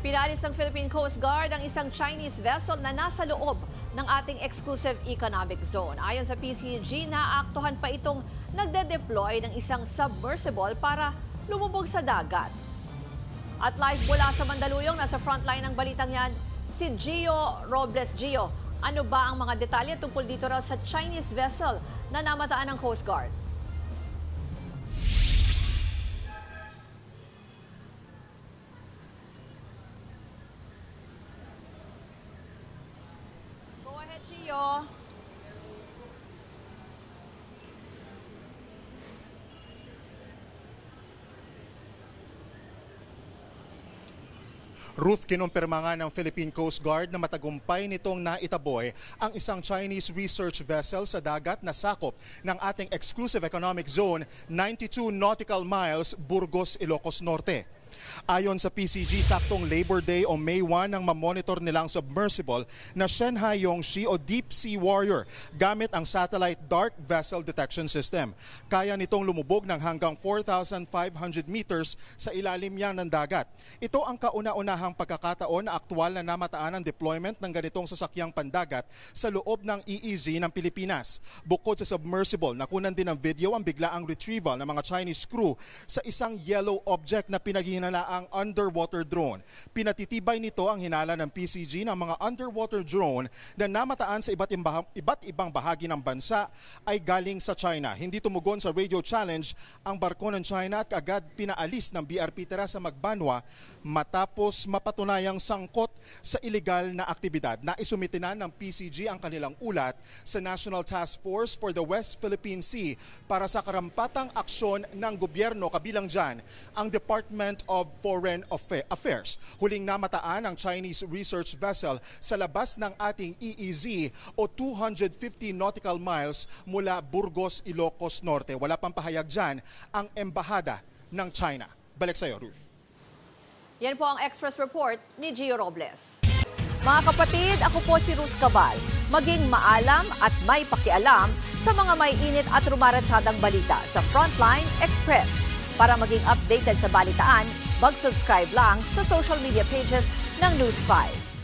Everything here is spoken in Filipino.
Pinalis ng Philippine Coast Guard ang isang Chinese vessel na nasa loob ng ating exclusive economic zone. Ayon sa PCG, naaktuhan pa itong nagde-deploy ng isang submersible para lumubog sa dagat. At live mula sa Mandaluyong, nasa frontline ng balitang yan, si Gio Robles. Gio, ano ba ang mga detalye tungkol dito raw sa Chinese vessel na namataan ng Coast Guard? Go ahead, Gio. Ruth, kinumpirma nga ng Philippine Coast Guard na matagumpay nitong naitaboy ang isang Chinese research vessel sa dagat na sakop ng ating exclusive economic zone, 92 nautical miles, Burgos, Ilocos Norte. Ayon sa PCG, saktong Labor Day o May 1 nang mamonitor nilang submersible na Shanghai Yongxi o Deep Sea Warrior gamit ang Satellite Dark Vessel Detection System. Kaya nitong lumubog ng hanggang 4,500 meters sa ilalim yan ng dagat. Ito ang kauna-unahang pagkakataon na aktual na namataan ang deployment ng ganitong sasakyang pandagat sa loob ng EEZ ng Pilipinas. Bukod sa submersible, nakunan din ng video ang biglaang retrieval ng mga Chinese crew sa isang yellow object na pinaghihinala ang underwater drone. Pinatitibay nito ang hinala ng PCG ng mga underwater drone na namataan sa iba't ibang bahagi ng bansa ay galing sa China. Hindi tumugon sa radio challenge ang barko ng China at agad pinaalis ng BRP Terasa Magbanwa matapos mapatunayang sangkot sa ilegal na aktibidad. Naisumitinan ng PCG ang kanilang ulat sa National Task Force for the West Philippine Sea para sa karampatang aksyon ng gobyerno, kabilang dyan ang Department of Foreign Affairs. Huling namataan ang Chinese research vessel sa labas ng ating EEZ o 250 nautical miles mula Burgos, Ilocos Norte. Wala pang pahayag dyan ang embahada ng China. Balik sa iyo, Ruth. Yan po ang Express Report ni Gio Robles. Mga kapatid, ako po si Ruth Cabal. Maging maalam at may pakialam sa mga may init at rumaratsyadang balita sa Frontline Express. Para maging updated sa balitaan, mag-subscribe lang sa social media pages ng News 5.